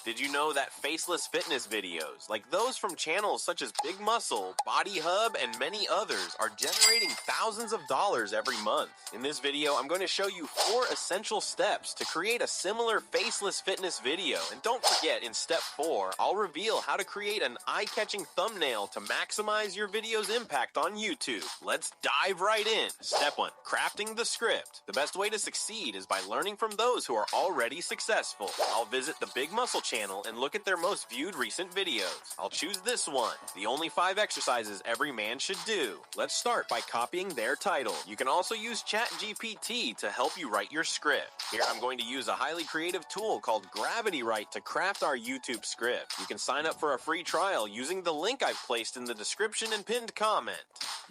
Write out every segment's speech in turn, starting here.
Did you know that faceless fitness videos, like those from channels such as Big Muscle, Body Hub, and many others, are generating thousands of dollars every month? In this video, I'm going to show you 4 essential steps to create a similar faceless fitness video. And don't forget, in step 4, I'll reveal how to create an eye-catching thumbnail to maximize your video's impact on YouTube. Let's dive right in. Step 1, crafting the script. The best way to succeed is by learning from those who are already successful. I'll visit the Big Muscle channel and look at their most viewed recent videos. I'll choose this one, the only 5 exercises every man should do. Let's start by copying their title. You can also use ChatGPT to help you write your script. Here I'm going to use a highly creative tool called Gravity Write to craft our YouTube script. You can sign up for a free trial using the link I've placed in the description and pinned comment.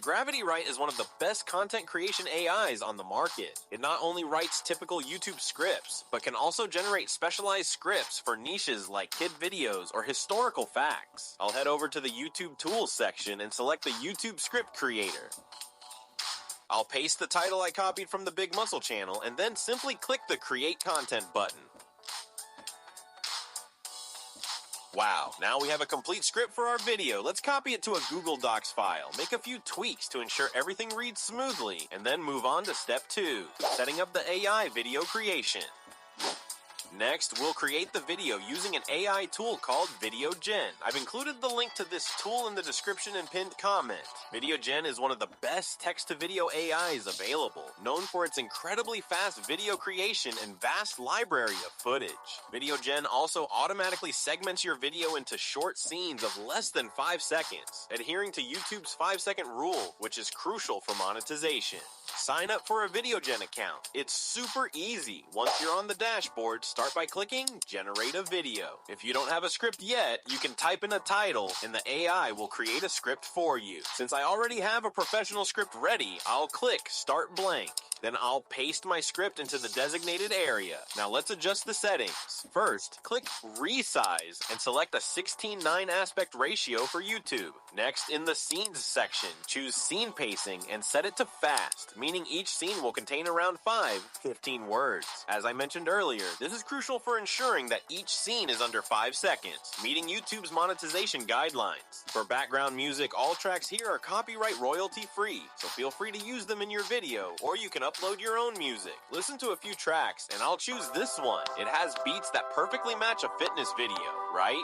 Gravity Write is one of the best content creation AIs on the market. It not only writes typical YouTube scripts, but can also generate specialized scripts for niches like kid videos or historical facts. I'll head over to the YouTube Tools section and select the YouTube Script Creator. I'll paste the title I copied from the Big Muscle channel and then simply click the Create Content button. Wow, now we have a complete script for our video. Let's copy it to a Google Docs file, make a few tweaks to ensure everything reads smoothly, and then move on to step 2, setting up the AI video creation. Next, we'll create the video using an AI tool called VideoGen. I've included the link to this tool in the description and pinned comment. VideoGen is one of the best text-to-video AIs available, known for its incredibly fast video creation and vast library of footage. VideoGen also automatically segments your video into short scenes of less than 5 seconds, adhering to YouTube's 5-second rule, which is crucial for monetization. Sign up for a VideoGen account. It's super easy. Once you're on the dashboard, start by clicking Generate a Video. If you don't have a script yet, you can type in a title and the AI will create a script for you. Since I already have a professional script ready, I'll click Start Blank. Then I'll paste my script into the designated area. Now let's adjust the settings. First, click Resize and select a 16:9 aspect ratio for YouTube. Next, in the Scenes section, choose Scene Pacing and set it to Fast, meaning each scene will contain around 15 words. As I mentioned earlier, this is crucial for ensuring that each scene is under 5 seconds, meeting YouTube's monetization guidelines. For background music, all tracks here are copyright royalty free, so feel free to use them in your video, or you can upload your own music. Listen to a few tracks, and I'll choose this one. It has beats that perfectly match a fitness video, right?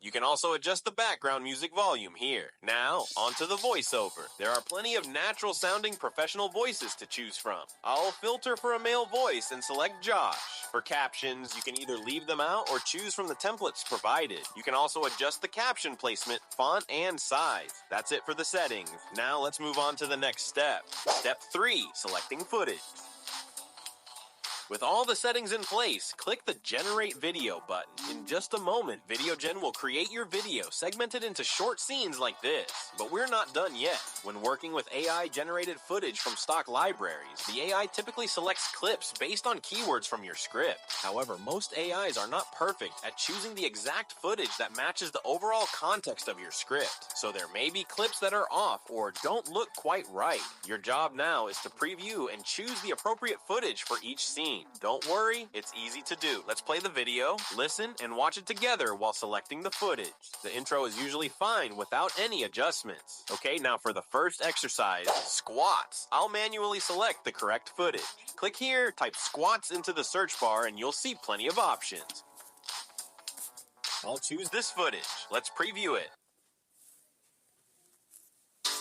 You can also adjust the background music volume here. Now, onto the voiceover. There are plenty of natural-sounding professional voices to choose from. I'll filter for a male voice and select Josh. For captions, you can either leave them out or choose from the templates provided. You can also adjust the caption placement, font, and size. That's it for the settings. Now let's move on to the next step. Step 3, selecting footage. With all the settings in place, click the Generate Video button. In just a moment, VideoGen will create your video segmented into short scenes like this. But we're not done yet. When working with AI-generated footage from stock libraries, the AI typically selects clips based on keywords from your script. However, most AIs are not perfect at choosing the exact footage that matches the overall context of your script. So there may be clips that are off or don't look quite right. Your job now is to preview and choose the appropriate footage for each scene. Don't worry, it's easy to do. Let's play the video, listen, and watch it together while selecting the footage. The intro is usually fine without any adjustments. Okay, now for the first exercise, squats. I'll manually select the correct footage. Click here, type squats into the search bar, and you'll see plenty of options. I'll choose this footage. Let's preview it.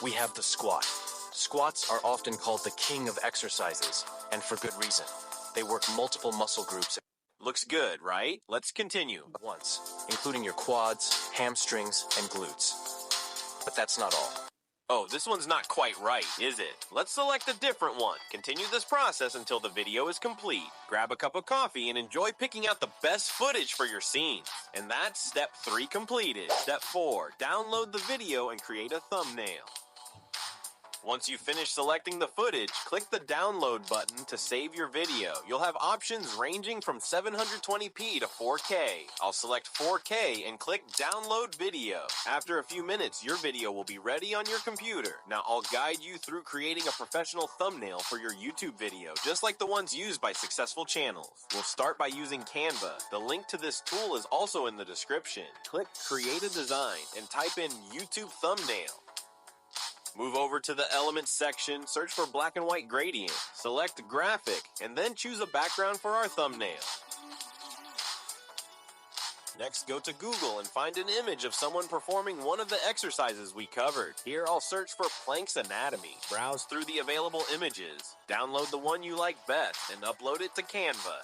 We have the squat. Squats are often called the king of exercises, and for good reason. They work multiple muscle groups Looks good, right? Let's continue. at once, including your quads, hamstrings, and glutes. But that's not all. Oh, this one's not quite right, is it? Let's select a different one. Continue this process until the video is complete. Grab a cup of coffee and enjoy picking out the best footage for your scenes. And that's step 3 completed. Step 4, download the video and create a thumbnail. Once you finish selecting the footage, click the download button to save your video. You'll have options ranging from 720p to 4K. I'll select 4K and click download video. After a few minutes, your video will be ready on your computer. Now I'll guide you through creating a professional thumbnail for your YouTube video, just like the ones used by successful channels. We'll start by using Canva. The link to this tool is also in the description. Click Create a Design and type in YouTube thumbnail. Move over to the Elements section, search for black and white gradient, select Graphic, and then choose a background for our thumbnail. Next, go to Google and find an image of someone performing one of the exercises we covered. Here, I'll search for Planck's anatomy. Browse through the available images. Download the one you like best and upload it to Canva.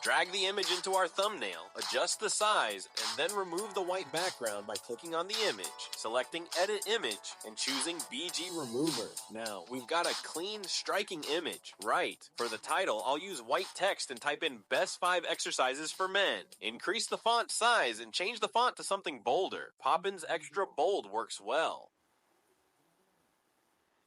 Drag the image into our thumbnail, adjust the size, and then remove the white background by clicking on the image, selecting Edit Image, and choosing BG Remover. Now, we've got a clean, striking image. Right. For the title, I'll use white text and type in Best 5 Exercises for Men. Increase the font size and change the font to something bolder. Poppins Extra Bold works well.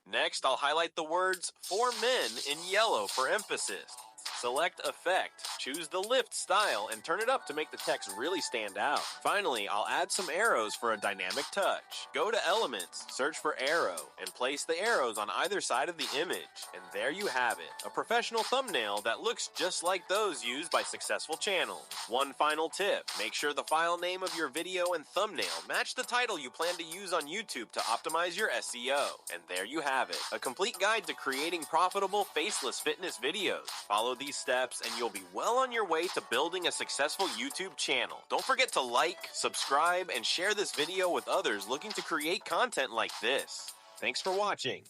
Next, I'll highlight the words For Men in yellow for emphasis. Select Effect, choose the lift style, and turn it up to make the text really stand out. Finally, I'll add some arrows for a dynamic touch. Go to Elements, search for Arrow, and place the arrows on either side of the image. And there you have it, a professional thumbnail that looks just like those used by successful channels. One final tip, make sure the file name of your video and thumbnail match the title you plan to use on YouTube to optimize your SEO. And there you have it, a complete guide to creating profitable faceless fitness videos. Follow these steps and you'll be well on your way to building a successful YouTube channel. Don't forget to like, subscribe, and share this video with others looking to create content like this. Thanks for watching.